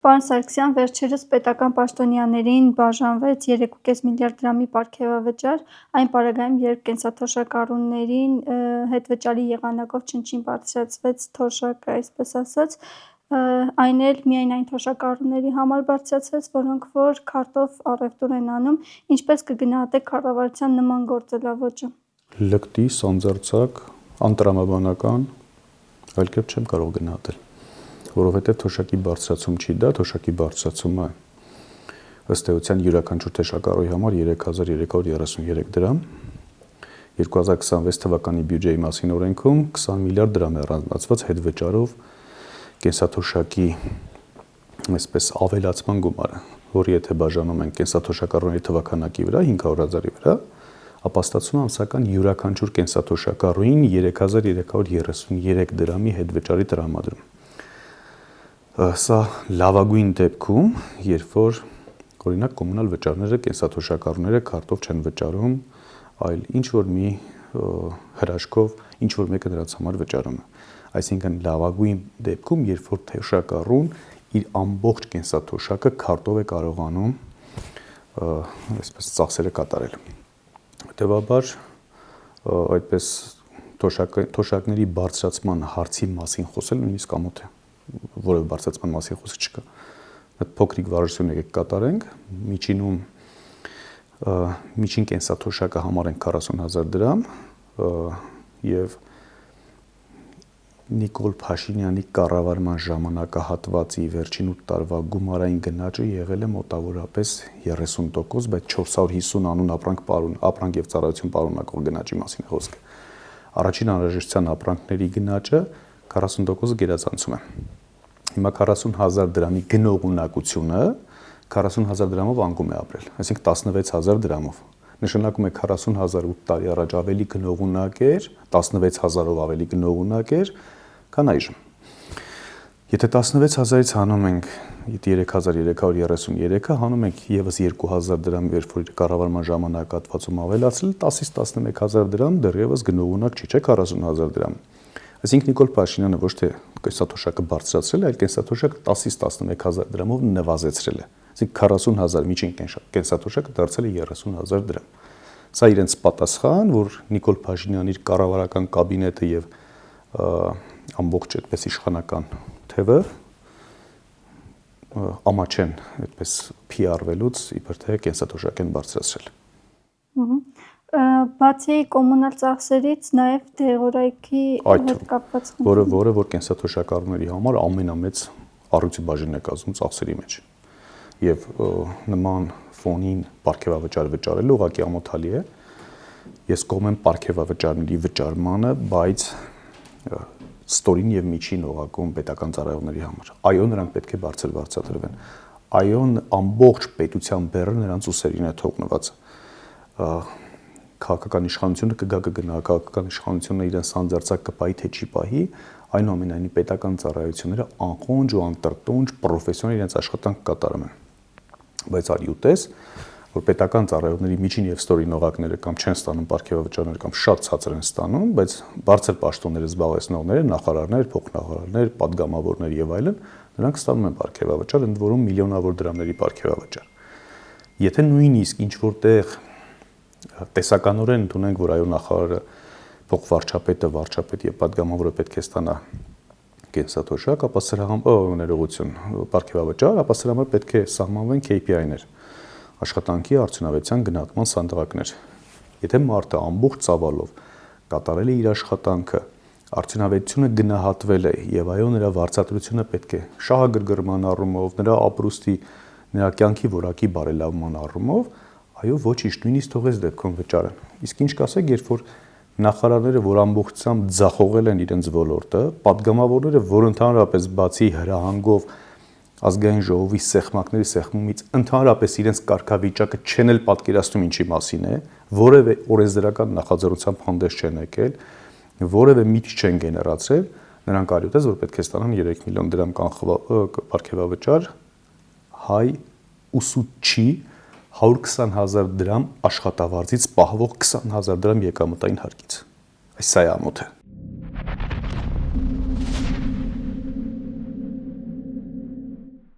Պարոն Սարգսյան, վերջերս պետական պաշտոնյաներին բաժանվեց 3,5 միլիարդ դրամի պարգևավճար, այն պարագայում, երբ կենսաթոշակառուներին հետվճարի եղանակով չնչին բարձրացվեց թոշակը, այսպես ասած, այն էլ միայն այն թոշակառուների համար բարձրացվեց, որոնք որ քարտով առևտուր են անում, ինչպես կգնահատեք կառավարության նման գործելավոճը։ Լկտի, սանձարձակ, անտրամաբանական, այլ կերպ չեմ կարող գնահատել, որովհետև թոշակի բարձրացում չի դա, թոշակի բարձրացումը ըստ էության յուրաքանչյուր թոշակառուի համար 3333 դրամ, 2026 թվականի բյուջեի մասին օրենքում 20 միլիարդ դրամ է առանձնացված հետվճարով կենսաթոշակի այսպես ավելացման գումարը, որը եթե բաժանում են կենսաթոշակառուների թվականակի վրա 500,000-ի վրա, ապա ստացվում է ամսական յուրաքանչյուր կենսաթոշակառուին 3333 դրամի հետվճարի տրամադրում։ Սա լավագույն դեպքում, երբ որ օրինակ կոմունալ վճարները կենսաթոշակառուները քարտով չեն վճարում, այլ ինչ որ մի հրաշքով ինչ որ մեկը նրանց համար վճարում է։ Այսինքն լավագույն դեպքում, երբ որ թոշակառուն իր ամբողջ կենսաթոշակը քարտով է կարողանում այսպես ծախսերը կատարել։ Հետևաբար այդպես թոշակների բարձրացման հարցի մասին խոսել նույնիսկ ամոթ է, որևէ բարձրացման մասին խոսք չկա։ Այդ փոքրիկ վարժություն եկեք կատարենք, միջին կենսաթոշակը համարենք 40,000 դրամ եւ Նիկոլ Փաշինյանի կառավարման ժամանակահատվածի վերջին 8 տարվա գումարային գնաճը եղել է մոտավորապես 30%, բայց 450 անուն ապրանք եւ ծառայություն պարունակող գնաճի մասին է խոսքը։ Առաջին անհրաժեշտության ապրանքների գնաճը 40% գերազանցում է։ Հիմա 40,000 դրամի գնողունակությունը 40,000 դրամով անկում է ապրել, այսինքն 16,000 դրամով։ Նշանակում է 40,000 8 տարի առաջ ավելի գնողունակ էր, 16,000-ով ավելի գնողունակ էր, քան այժմ։ Եթե 16,000-ից հանում ենք 3333-ը, հանում ենք եւս 2,000 դրամ, երբ որ կառավարման ժամանակահատվածում ավելացել, 10-ից 11,000 դրամ դեռևս գնողունակ չի, չէ՞ 40,000 դրամ։ Այսինքն Նիկոլ Փաշինյանը ոչ թե կենսաթոշակը բարձրացրել է, այլ կենսաթոշակը 10-ից 11,000 դրամով նվազեցրել է։ Այսինքն 40,000 միջին կենսաթոշակը դարձել է 30,000 դրամ։ Սա իրենց պատասխան, որ Նիկոլ Փաշինյանի իր կառավարական կաբինետը եւ ամբողջ այդպես իշխանական թևը ամաչեն այդպես PR-վելուց իբր թե կենսաթոշակ են բարձրացրել։ Բացի կոմունալ ծախսերից նաև դեղորայքի հետ կապված որը որ կենսաթոշակառուների համար ամենամեծ առյուծի բաժինն է կազմում ծախսերի մեջ։ Եվ նման ֆոնին պարգևավճար վճարելը ուղղակի ամոթալի է։ Ես կողմ եմ պարգևավճարների վճարմանը, բայց ստորին եւ միջին օղակում պետական ծառայողների համար։ Այո, նրանք պետք է բարձր բարձրացվեն։ Այո, ամբողջ պետության բեռը նրանց ուսերին է թողնված։ Քաղաքական իշխանությունը կգնա, քաղաքական իշխանությունը իրեն սանձարձակ կպահի թե չի պահի, այնուամենայնիվ պետական ծառայությունները անխոնջ ու անտրտունջ պրոֆեսիոնալ իրենց աշխատանք կատարում են։ Բայց արի ուտես, որ պետական ծառայողների միջին եւ ստորին օղակները կամ չեն ստանում պարգևավճարներ կամ շատ ցածր են ստանում, բայց բարձր պաշտոնները զբաղեցնողները, նախարարներ, փոխնախարարներ, պատգամավորներ եւ այլն, նրանք ստանում են պարգևավճար, ընդ որում միլիոնավոր դրամների պարգևավճար։ Եթե նույնիսկ ինչ որտեղ տեսականորեն ընդունենք, որ այո նախարարը, փոխվարչապետը, վարչապետ եւ պատգամավորը պետք է ստանա կենսաթոշակ, ապա սրա համար ներողություն, պարգևավճար, ապա սրա համար պետք է սահմանվեն KPI-ներ, աշխատանքի արդյունավետության գնահատման սանդղակներ։ Եթե մարդը ամբողջ ծավալով կատարել է իր աշխատանքը, արդյունավետությունը գնահատվել է եւ այո նրա վարձատրությունը պետք է շահագրգռման առումով, նրա ապրուստի, նրա կյանքի որակի բարելավման առումով, այո ոչինչ, նույնիսկ թողես դեպքում վճարեն։ Իսկ ինչ կասեք, երբ որ նախարարները, որ ամբողջությամբ ձախողել են իրենց ոլորտը, պատգամավորները, որ ընդհանրապես բացի հրահանգով ազգային ժողովի սեղմակների սեղմումից ընդհանրապես իրենց կարգավիճակը չեն էլ պատկերացնում ինչի մասին է, որևէ օրենսդրական նախաձեռնությամբ հանդես չեն եկել, որևէ միտք չեն գեներացրել, նրանք արյութես, որ պետք է ստանան 3 միլիոն դրամ պարգևավճար, հայ ուսուցչի 120,000 դրամ աշխատավարձից պահվող 20,000 դրամ եկամտային հարկից։ Այս սա է ամոթը։